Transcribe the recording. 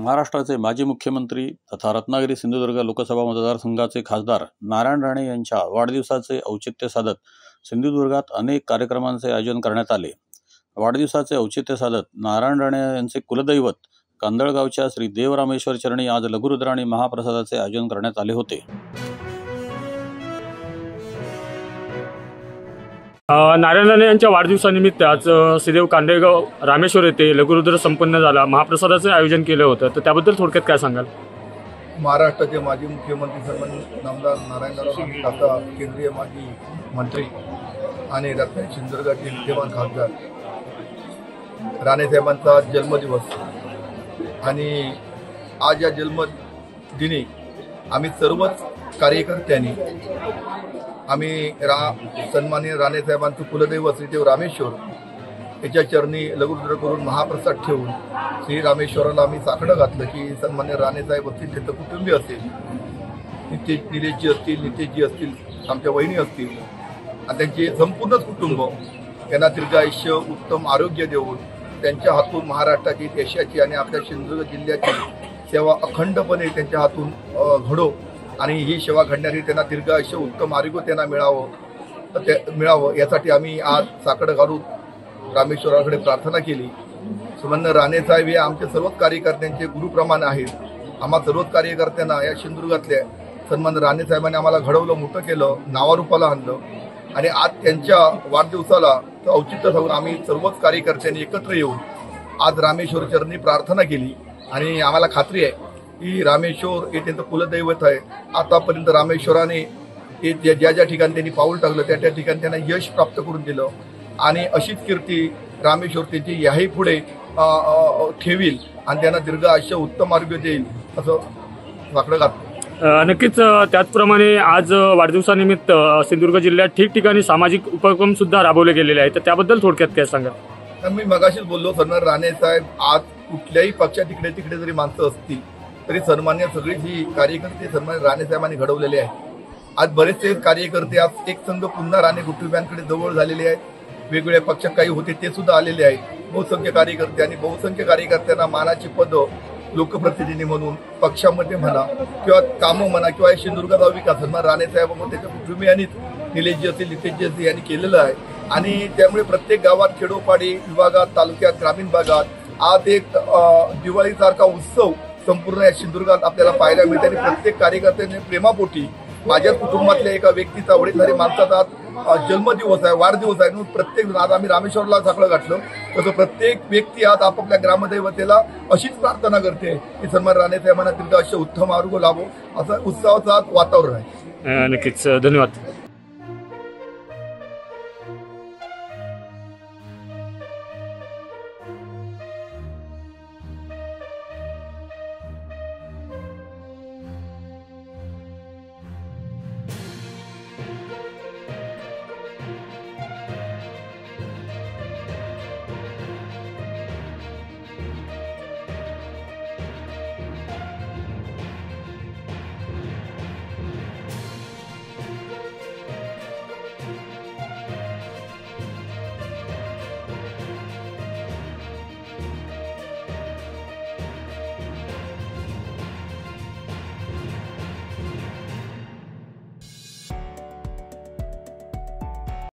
महाराष्ट्राचे माजी मुख्यमंत्री तथा रत्नागिरी सिंधुदुर्ग लोकसभा मतदारसंघाचे खासदार नारायण राणे यांच्या वाढदिवसाचे औचित्य साधत सिंधुदुर्गात अनेक कार्यक्रमांचे आयोजन करण्यात आले। वाढदिवसाचे औचित्य साधत नारायण राणे यांचे कुलदैवत कांदळगावच्या श्री देवरामेश्वर चरणी आज लघुरुद्राणी महाप्रसादाचे आयोजन करण्यात आले होते। नारायण राणे यांच्या वाढदिवसानिमित्त आज श्रीदेव कांदळगाव रामेश्वर येथे लघुरुद्र संपन्न झाला, महाप्रसादाचे आयोजन केले होते, तर त्याबद्दल थोडक्यात काय सांगाल? महाराष्ट्राचे माजी मुख्यमंत्री सन्माननीय नामदार नारायण काका, केंद्रीय माजी मंत्री आणि रत्नागिरी सिंधुदुर्गाचे विद्यमान खासदार राणेसाहेबांचा जन्मदिवस आणि आज या जन्मदिनी आम्ही सर्वच कार्यकर्त्यांनी सन्माननीय राणेसाहेबांचं कुलदैवत श्रीदेव रामेश्वर याच्या चरणी लघुरुद्र करून महाप्रसाद ठेवून श्री रामेश्वराला आम्ही साकडं घातलं की सन्माननीय राणेसाहेब असतील, त्यांचं कुटुंबीय असेल, निलेशजी असतील, नितेशजी असतील, आमच्या वहिनी असतील आणि त्यांचे संपूर्णच कुटुंब यांना दीर्घ आयुष्य, उत्तम आरोग्य देऊन त्यांच्या हातून महाराष्ट्राची, देशाची आणि आपल्या सिंधुदुर्ग जिल्ह्याची सेवा अखंडपणे त्यांच्या हातून घडो आणि ही सेवा घडणारी त्यांना दीर्घ आयुष्य, उत्तम आरोग्य त्यांना मिळावं यासाठी आम्ही आज साकडं घालून रामेश्वराकडे प्रार्थना केली। सन्माननीय राणेसाहेब हे आमच्या सर्वच कार्यकर्त्यांचे गुरुप्रमाण आहेत। आम्हा सर्वच कार्यकर्त्यांना या सिंधुदुर्गातल्या सन्माननीय राणेसाहेबांनी आम्हाला घडवलं, मोठं केलं, नावारूपाला आणलं आणि आज त्यांच्या वाढदिवसाला औचित्य साधून आम्ही सर्वच कार्यकर्त्यांनी एकत्र येऊन आज रामेश्वर चरणी प्रार्थना केली आणि आम्हाला खात्री आहे की रामेश्वर हे त्यांचं कुलदैवत आहे। आतापर्यंत रामेश्वराने ज्या ज्या ठिकाणी त्यांनी पाऊल टाकलं त्या ठिकाणी त्यांना यश प्राप्त करून दिलं आणि अशीच कीर्ती रामेश्वर त्याची याही पुढे ठेवील आणि त्यांना दीर्घ आयुष्य, उत्तम आरोग्य देईल असं साकडं घातलं। नक्कीच त्याचप्रमाणे आज वाढदिवसानिमित्त सिंधुदुर्ग जिल्ह्यात ठिकठिकाणी सामाजिक उपक्रम सुद्धा राबवले गेलेले आहेत, तर त्याबद्दल थोडक्यात काय सांगा? मी मगाशीच बोललो, सन्माननीय राणेसाहेब आज कुठल्याही पक्षात तिकडे जरी माणसं असतील तरी सन्मान्य सगळी ही कार्यकर्ते सन्मान्य राणेसाहेबांनी घडवलेले आहेत। आज बरेचसे कार्यकर्ते आज एक संघ पुन्हा राणे कुटुंबियांकडे जवळ झालेले आहेत। वेगवेगळ्या पक्षात काही होते ते सुद्धा आलेले आहेत। बहुसंख्य कार्यकर्ते आणि बहुसंख्य कार्यकर्त्यांना मानाची पदं लोकप्रतिनिधी म्हणून पक्षामध्ये म्हणा किंवा कामं म्हणा किंवा सिंधुदुर्गाचा विकास सन्मान राणेसाहेब व त्याच्या कुटुंबियांनीच निलेशजी असतील, नितेशजी असतील यांनी केलेलं आहे आणि त्यामुळे प्रत्येक गावात, खेडोपाडी विभागात, तालुक्यात, ग्रामीण भागात आज एक दिवाळीसारखा उत्सव संपूर्ण या सिंधुदुर्गात आपल्याला पाहायला मिळते आणि प्रत्येक कार्यकर्त्याने प्रेमापोटी माझ्याच कुटुंबातल्या एका व्यक्तीचा, वडीलधारी माणसाचा आज जन्मदिवस आहे, वाढदिवस आहे म्हणून प्रत्येक आज आम्ही रामेश्वरला साकडं घातलं तसं प्रत्येक व्यक्ती आज आपापल्या ग्रामदैवतेला अशीच प्रार्थना करते की सन्मान राणेसाहेबांना दीर्घ आयुष्य, उत्तम आरोग्य लाभो असं उत्सवाचं आज वातावरण आहे। नक्कीच, धन्यवाद।